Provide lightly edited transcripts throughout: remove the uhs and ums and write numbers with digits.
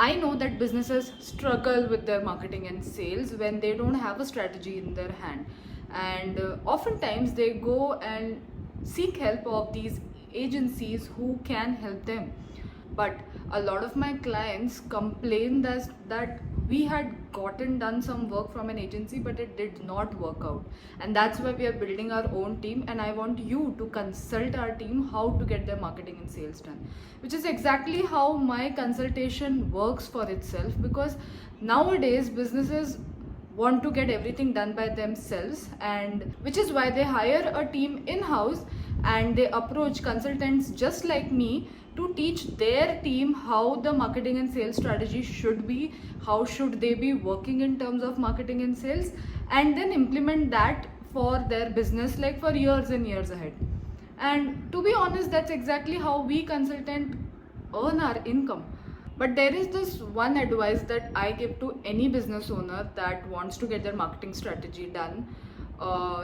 I know that businesses struggle with their marketing and sales when they don't have a strategy in their hand, and oftentimes they go and seek help of these agencies who can help them. But a lot of my clients complain that we had gotten done some work from an agency but it did not work out, and that's why we are building our own team, and I want you to consult our team how to get their marketing and sales done, which is exactly how my consultation works for itself. Because nowadays businesses want to get everything done by themselves, and which is why they hire a team in house and they approach consultants just like me to teach their team how the marketing and sales strategy should be, how should they be working in terms of marketing and sales, and then implement that for their business like for years and years ahead. And to be honest, that's exactly how we consultant earn our income. But there is this one advice that I give to any business owner that wants to get their marketing strategy done,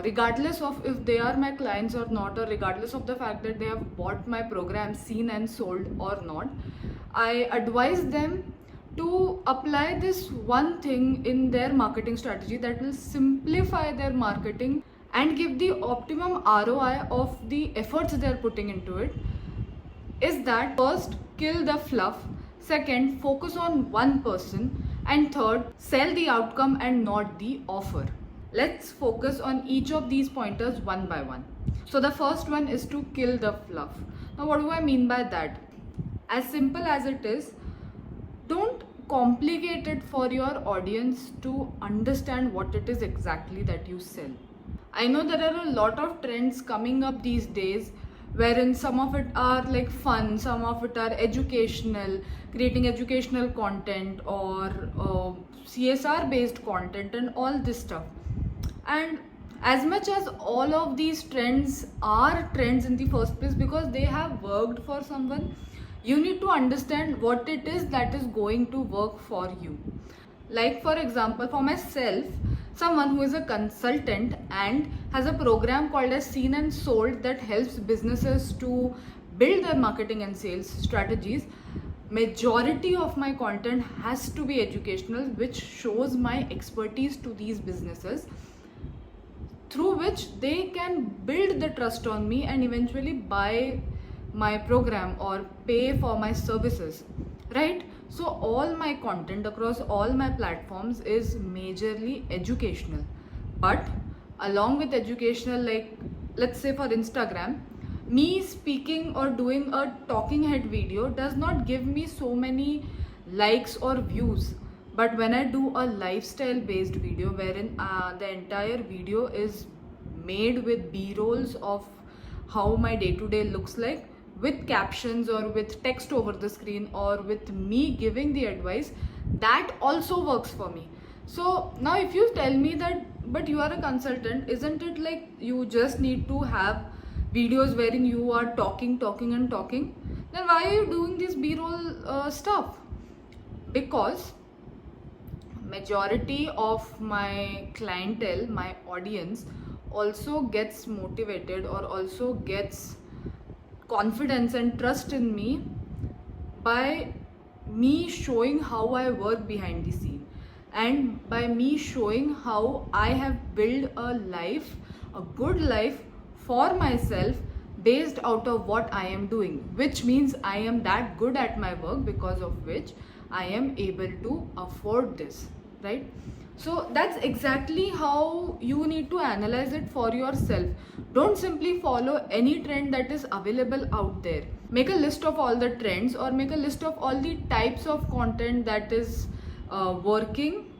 regardless of if they are my clients or not, or regardless of the fact that they have bought my program, seen and sold or not. I advise them to apply this one thing in their marketing strategy that will simplify their marketing and give the optimum ROI of the efforts they are putting into it. Is that first, kill the fluff; second, focus on one person; and third, sell the outcome and not the offer. Let's focus on each of these pointers one by one. So the first one is to kill the fluff. Now what do I mean by that? As simple as it is, don't complicate it for your audience to understand what it is exactly that you sell. I know there are a lot of trends coming up these days wherein some of it are like fun, some of it are educational, creating educational content, or CSR based content and all this stuff. And as much as all of these trends are trends in the first place because they have worked for someone, you need to understand what it is that is going to work for you. Like for example, for myself, someone who is a consultant and has a program called as Seen and Sold that helps businesses to build their marketing and sales strategies, majority of my content has to be educational, which shows my expertise to these businesses, through which they can build the trust on me and eventually buy my program or pay for my services, right? So all my content across all my platforms is majorly educational. But along with educational, like let's say for Instagram, me speaking or doing a talking head video does not give me so many likes or views. But when I do a lifestyle based video wherein the entire video is made with b-rolls of how my day-to-day looks like, with captions or with text over the screen or with me giving the advice, that also works for me. So now if you tell me that but you are a consultant, isn't it like you just need to have videos wherein you are talking, then why are you doing this b-roll stuff? Because majority of my clientele, my audience, also gets motivated or also gets confidence and trust in me by me showing how I work behind the scene, and by me showing how I have built a life, a good life for myself based out of what I am doing, which means I am that good at my work because of which I am able to afford this, right? So that's exactly how you need to analyze it for yourself. Don't simply follow any trend that is available out there. Make a list of all the trends or make a list of all the types of content that is working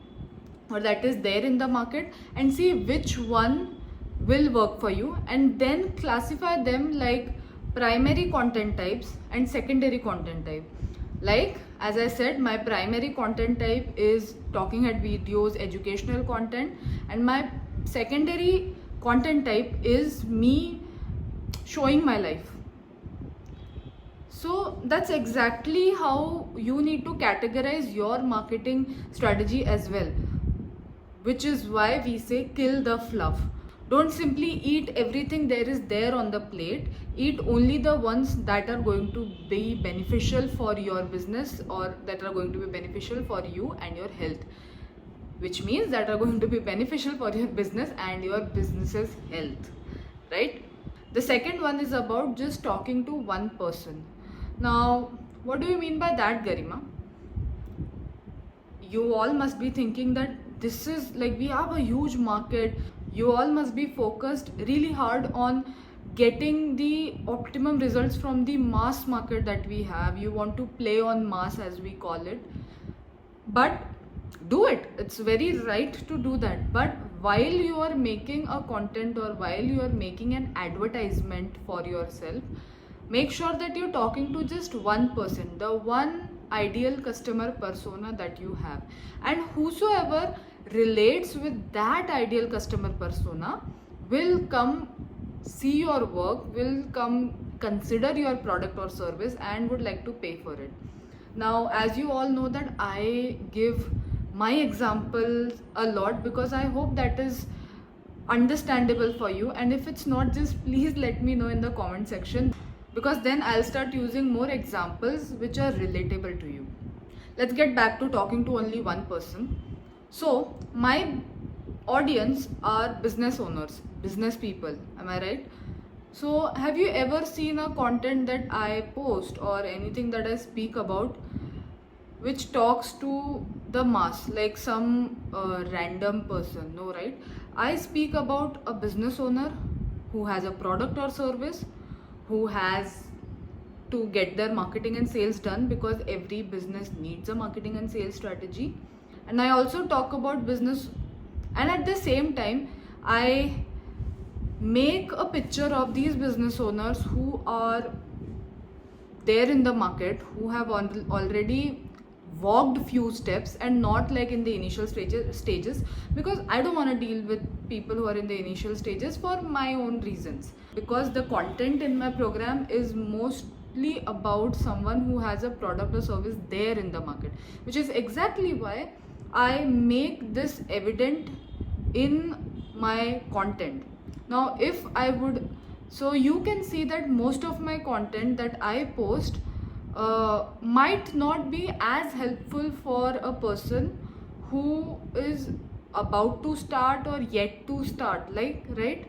or that is there in the market, and see which one will work for you, and then classify them like primary content types and secondary content type. Like as I said, my primary content type is talking head videos, educational content, and my secondary content type is me showing my life. So that's exactly how you need to categorize your marketing strategy as well, which is why we say kill the fluff. Don't simply eat everything there is there on the plate. Eat only the ones that are going to be beneficial for your business, or that are going to be beneficial for you and your health, which means that are going to be beneficial for your business and your business's health, right? The second one is about just talking to one person. Now, what do you mean by that, Garima? You all must be thinking that this is like, we have a huge market. You all must be focused really hard on getting the optimum results from the mass market that we have. You want to play on mass, as we call it. But do it. It's very right to do that. But while you are making a content, or while you are making an advertisement for yourself, make sure that you're talking to just one person, the one ideal customer persona that you have. And whosoever relates with that ideal customer persona will come see your work, will come consider your product or service, and would like to pay for it. Now, as you all know that I give my examples a lot, because I hope that is understandable for you. And if it's not, just please let me know in the comment section, because then I'll start using more examples which are relatable to you. Let's get back to talking to only one person. So my audience are business owners, business people, am I right? So have you ever seen a content that I post or anything that I speak about which talks to the mass, like some random person? No, right? I speak about a business owner who has a product or service, who has to get their marketing and sales done, because every business needs a marketing and sales strategy. And I also talk about business, and at the same time I make a picture of these business owners who are there in the market, who have already walked few steps, and not like in the initial stages, because I don't want to deal with people who are in the initial stages for my own reasons. Because the content in my program is mostly about someone who has a product or service there in the market, which is exactly why I make this evident in my content. Now, if I would, so you can see that most of my content that I post might not be as helpful for a person who is about to start or yet to start, like, right?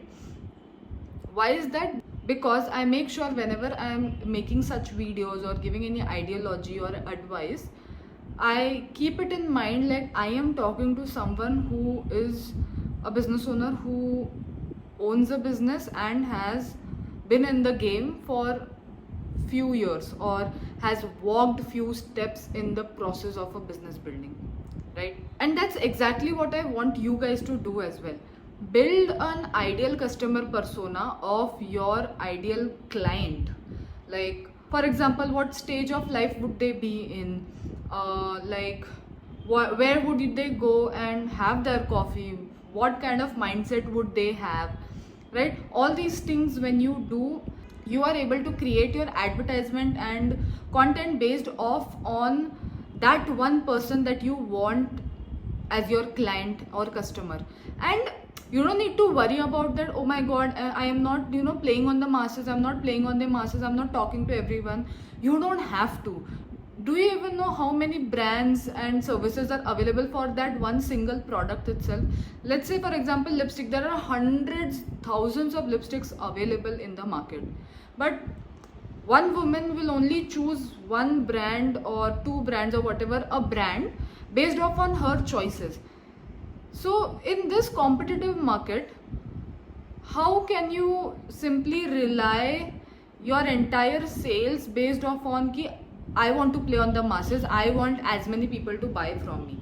Why is that? Because I make sure whenever I am making such videos or giving any ideology or advice, I keep it in mind like I am talking to someone who is a business owner, who owns a business and has been in the game for few years, or has walked few steps in the process of a business building, right? And that's exactly what I want you guys to do as well. Build an ideal customer persona of your ideal client. Like, for example, what stage of life would they be in? Like, where would they go and have their coffee? What kind of mindset would they have, right? All these things, when you do, you are able to create your advertisement and content based off on that one person that you want as your client or customer. And you don't need to worry about that, oh my god, I am not, playing on the masses, I'm not playing on the masses, I'm not talking to everyone. You don't have to. Do you even know how many brands and services are available for that one single product itself? Let's say, for example, lipstick. There are hundreds, thousands of lipsticks available in the market. But one woman will only choose one brand or two brands or whatever, a brand based off on her choices. So in this competitive market, how can you simply rely your entire sales based off on ki I want to play on the masses, I want as many people to buy from me?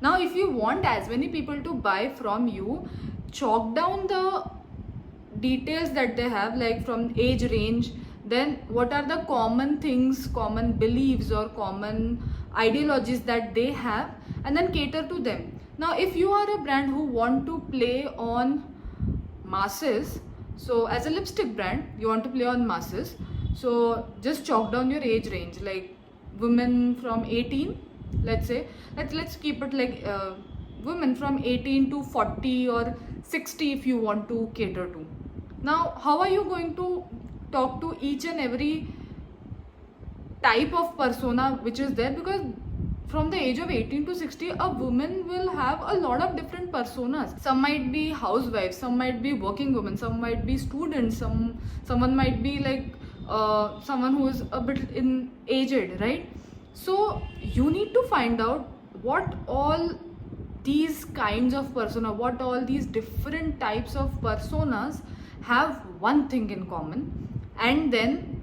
Now, if you want as many people to buy from you, chalk down the details that they have, like from age range, then what are the common things, common beliefs or common ideologies that they have, and then cater to them. Now, if you are a brand who want to play on masses, so as a lipstick brand, you want to play on masses, so just chalk down your age range, like women from 18, let's say, let's keep it like women from 18 to 40 or 60 if you want to cater to. Now, how are you going to talk to each and every type of persona which is there? Because from the age of 18 to 60, a woman will have a lot of different personas. Some might be housewives, some might be working women, some might be students, someone might be like someone who is a bit in aged, right? So you need to find out what all these kinds of persona, what all these different types of personas have one thing in common, and then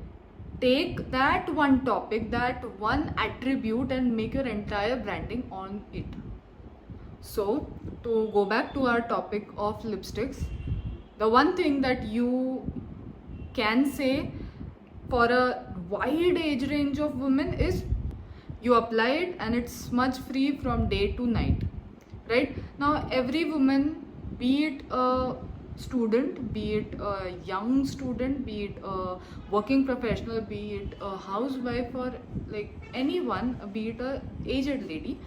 take that one topic, that one attribute, and make your entire branding on it. So to go back to our topic of lipsticks, the one thing that you can say for a wide age range of women is you apply it and it's smudge free from day to night, right? Now every woman, be it a student, be it a young student, be it a working professional, be it a housewife, or like anyone, be it a aged lady,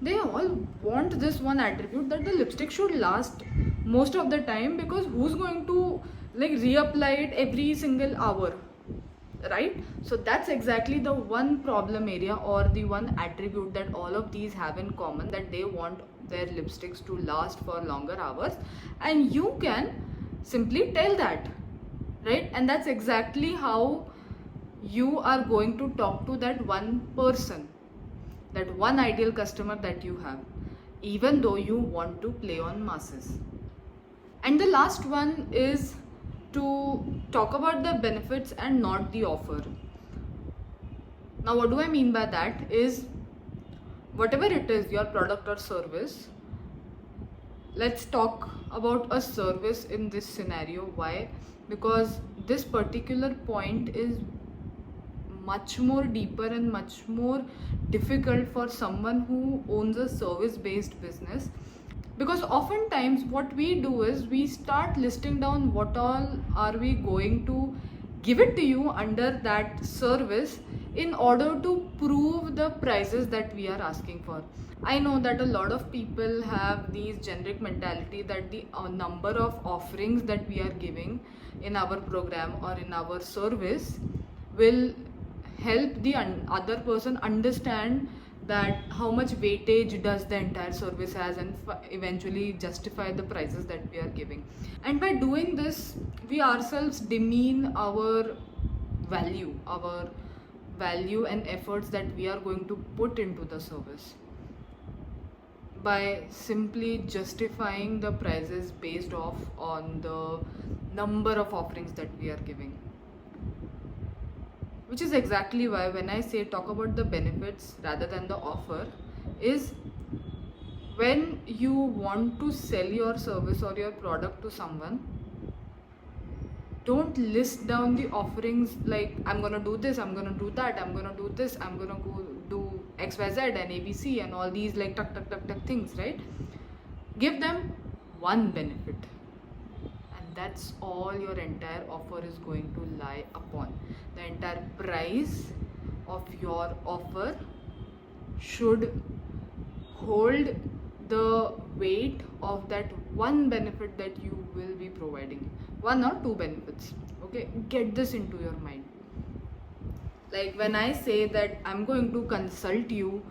they all want this one attribute, that the lipstick should last most of the time, because who's going to like reapply it every single hour, right? So that's exactly the one problem area, or the one attribute that all of these have in common, that they want their lipsticks to last for longer hours, and you can simply tell that, right? And that's exactly how you are going to talk to that one person, that one ideal customer that you have, even though you want to play on masses. And the last one is to talk about the benefits and not the offer. Now what do I mean by that is, whatever it is, your product or service, let's talk about a service in this scenario. Why? Because this particular point is much more deeper and much more difficult for someone who owns a service based business, because oftentimes what we do is we start listing down what all are we going to give it to you under that service, in order to prove the prices that we are asking for. I know that a lot of people have these generic mentality that the number of offerings that we are giving in our program or in our service will help the other person understand that how much weightage does the entire service has, and eventually justify the prices that we are giving. And by doing this, we ourselves demean our value and efforts that we are going to put into the service, by simply justifying the prices based off on the number of offerings that we are giving. Which is exactly why when I say talk about the benefits rather than the offer, is when you want to sell your service or your product to someone, don't list down the offerings like, I'm gonna do this, I'm gonna do that, I'm gonna do this, I'm gonna go do XYZ and ABC and all these like tuck things, right? Give them one benefit, and that's all your entire offer is going to lie upon. The entire price of your offer should hold the weight of that one benefit that you will be providing. One or two benefits, okay? Get this into your mind. Like when I say that I'm going to consult you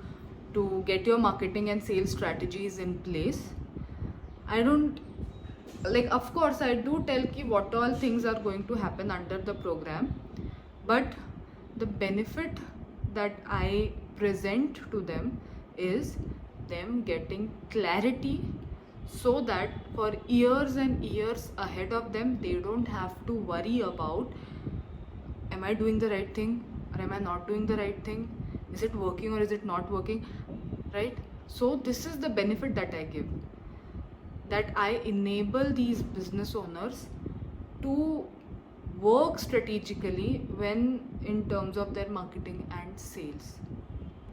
to get your marketing and sales strategies in place, I don't, like, of course I do tell ki what all things are going to happen under the program, but the benefit that I present to them is them getting clarity, so that for years and years ahead of them, they don't have to worry about, am I doing the right thing or am I not doing the right thing? Is it working or is it not working, right? So this is the benefit that I give, that I enable these business owners to work strategically when in terms of their marketing and sales.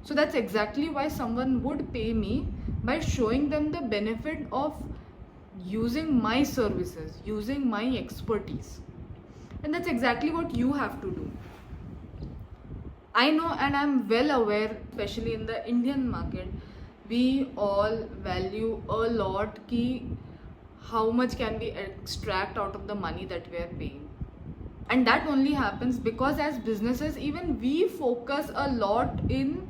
So that's exactly why someone would pay me, by showing them the benefit of using my services, using my expertise. And that's exactly what you have to do. I know, and I'm well aware, especially in the Indian market, we all value a lot ki how much can we extract out of the money that we are paying. And that only happens because as businesses, even we focus a lot in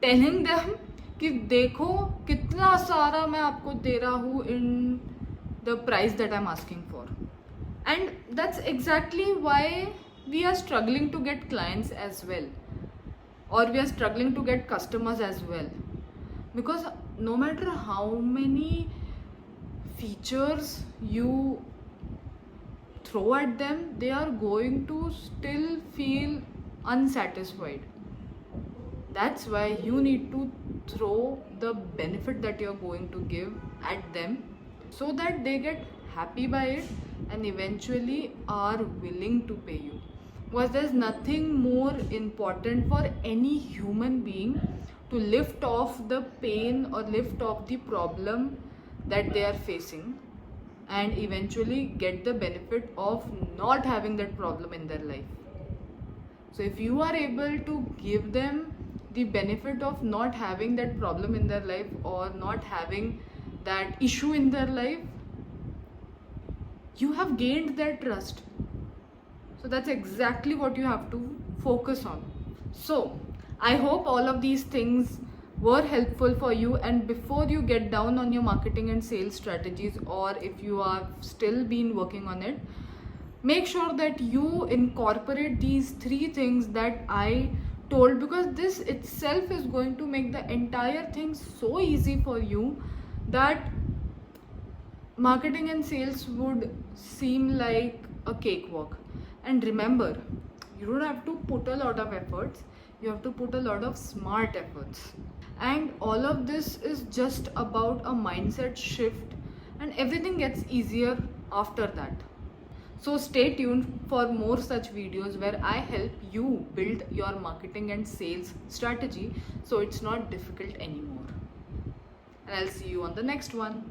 telling them कि देखो कितना सारा मैं आपको दे रहा हूँ in the price that I'm asking for. And that's exactly why we are struggling to get clients as well, or we are struggling to get customers as well, because no matter how many features you throw at them, they are going to still feel unsatisfied. That's why you need to throw the benefit that you're going to give at them so that they get happy by it and eventually are willing to pay you. Because there's nothing more important for any human being to lift off the pain or lift off the problem that they are facing and eventually get the benefit of not having that problem in their life. So if you are able to give them the benefit of not having that problem in their life or not having that issue in their life, you have gained their trust. So that's exactly what you have to focus on. So I hope all of these things were helpful for you, and before you get down on your marketing and sales strategies, or if you have still been working on it, make sure that you incorporate these 3 things that I told, because this itself is going to make the entire thing so easy for you that marketing and sales would seem like a cakewalk. And remember, you don't have to put a lot of efforts, you have to put a lot of smart efforts. And all of this is just about a mindset shift, and everything gets easier after that. So stay tuned for more such videos where I help you build your marketing and sales strategy so it's not difficult anymore. And I'll see you on the next one.